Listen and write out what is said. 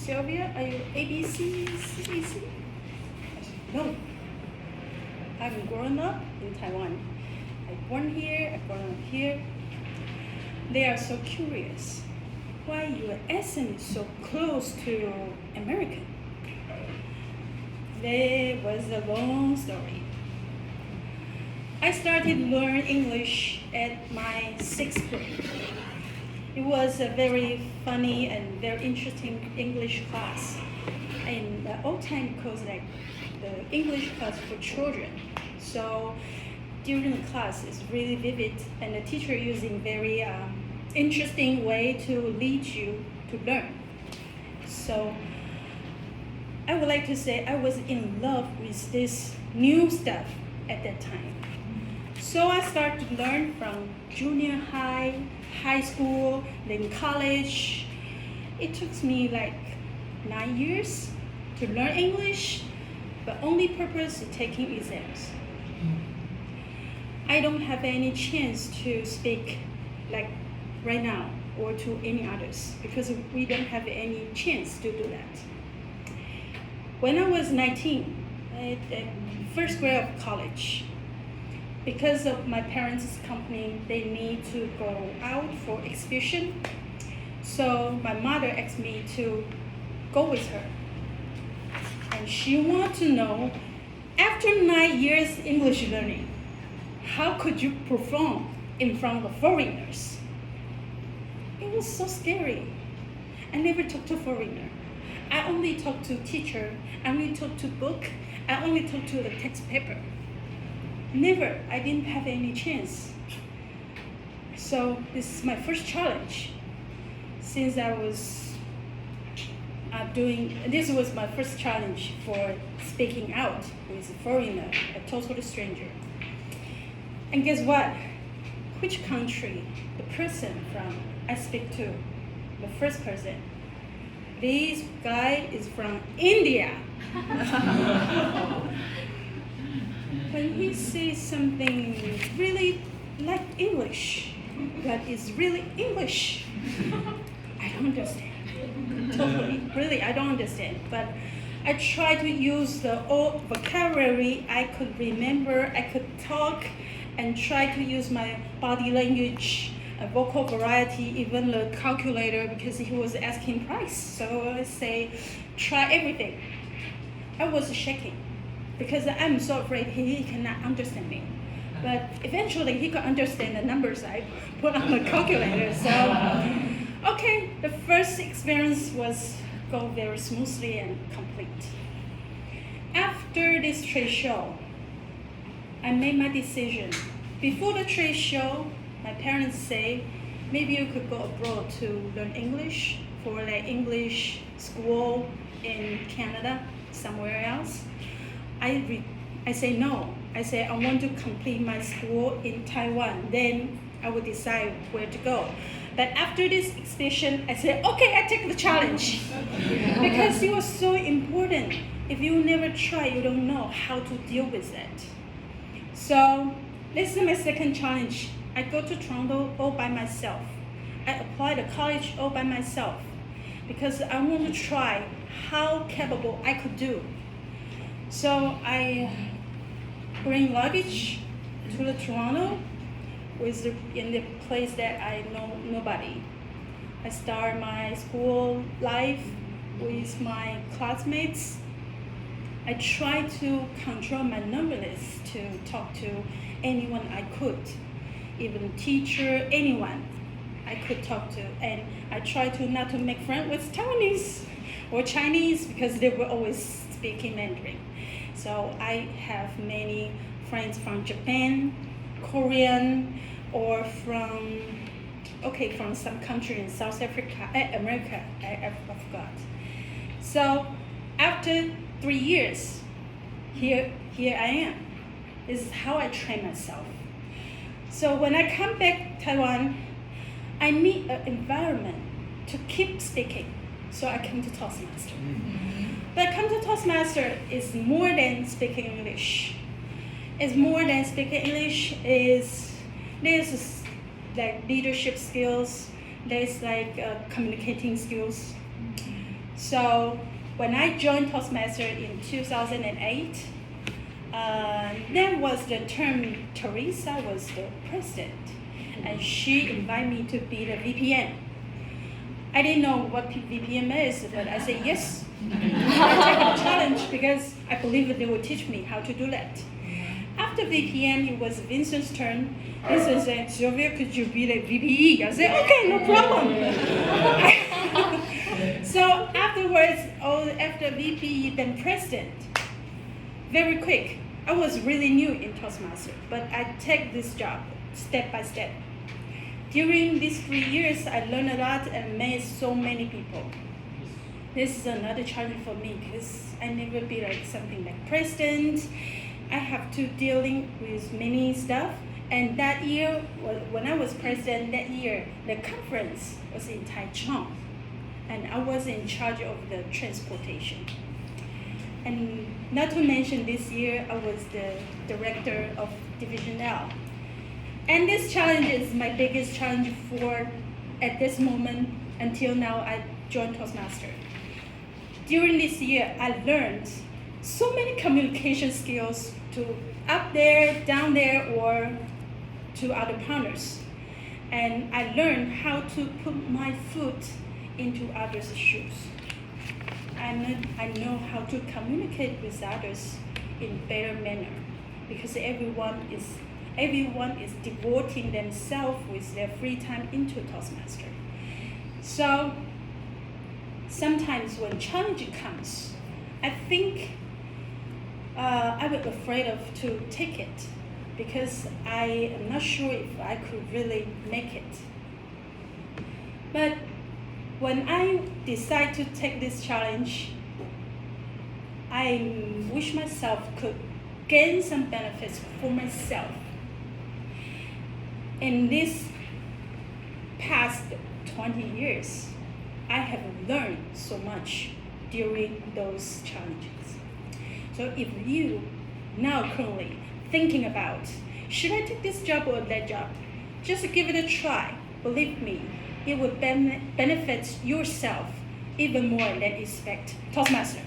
Sylvia, are you ABC, CBC? I said, no. I'm grown up in Taiwan. I born here, I grown up here. They are so curious. Why your accent is so close to American? There was a long story. I started learn English at my 6th grade. It was a very funny and very interesting English class. And the old time because like the English class for children. So during the class it's really vivid and the teacher using very interesting way to lead you to learn. So I would like to say I was in love with this new stuff at that time. So I started to learn from junior high, high school, then college. It took me like 9 years to learn English, but only purpose is taking exams. I don't have any chance to speak like right now or to any others because we don't have any chance to do that. When I was 19, at first grade of college, because of my parents' company, they need to go out for exhibition. So my mother asked me to go with her. And she wanted to know, after 9 years English learning, how could you perform in front of foreigners? It was so scary. I never talked to foreigner. I only talked to teacher, I only talked to book, I only talked to the text paper. Never, I didn't have any chance. So this is my first challenge. Since I was this was my first challenge for speaking out with a foreigner, a total stranger. And guess what? Which country the person from I speak to, the first person, this guy is from India. When he says something really like English, but it's really English, I don't understand. Totally, really, I don't understand. But I try to use the old vocabulary I could remember, I could talk, and try to use my body language, vocal variety, even the calculator, because he was asking price. So I say, try everything. I was shaking because I'm so afraid he cannot understand me. But eventually he could understand the numbers I put on the calculator. So, okay, the first experience was go very smoothly and complete. After this trade show, I made my decision. Before the trade show, my parents say, maybe you could go abroad to learn English for like English school in Canada, somewhere else. I say no. I say I want to complete my school in Taiwan. Then I will decide where to go. But after this exhibition, I said, okay, I take the challenge. Because it was so important. If you never try, you don't know how to deal with it. So this is my second challenge. I go to Toronto all by myself. I apply to college all by myself because I want to try how capable I could do. So I bring luggage to the Toronto in the place that I know nobody. I start my school life with my classmates. I try to control my numbers to talk to anyone I could, even teacher, anyone I could talk to. And I try to not to make friends with Taiwanese or Chinese because they were always speaking Mandarin. So I have many friends from Japan, Korean, or from some country in South Africa, America, I forgot. So after 3 years, here I am. This is how I train myself. So when I come back to Taiwan, I need an environment to keep speaking. So I come to Toastmaster. But come to Toastmaster is more than speaking English. It's more than speaking English. There's like leadership skills. There's like communicating skills. So when I joined Toastmaster in 2008, then was the term Teresa was the president, and she invited me to be the VPN. I didn't know what VPN is, but I said yes. I take the challenge because I believe that they will teach me how to do that. After VPN, it was Vincent's turn. Vincent said, Sylvia, could you be the VPE? I said, okay, no problem. So afterwards, after VPE, then president, very quick. I was really new in Toastmaster, but I take this job step by step. During these 3 years, I learned a lot and met so many people. This is another challenge for me because I never be like something like president. I have to dealing with many stuff. And that year, when I was president, that year, the conference was in Taichung. And I was in charge of the transportation. And not to mention this year, I was the director of Division L. And this challenge is my biggest challenge at this moment until now I joined Toastmaster. During this year, I learned so many communication skills to up there, down there, or to other partners. And I learned how to put my foot into others' shoes. I know how to communicate with others in better manner because everyone is devoting themselves with their free time into Toastmaster. So sometimes when challenge comes, I think I was afraid to take it because I am not sure if I could really make it. But when I decide to take this challenge, I wish myself could gain some benefits for myself. In this past 20 years, I have learned so much during those challenges. So if you now currently thinking about, should I take this job or that job? Just give it a try. Believe me, it will benefit yourself even more than expect. Toastmaster.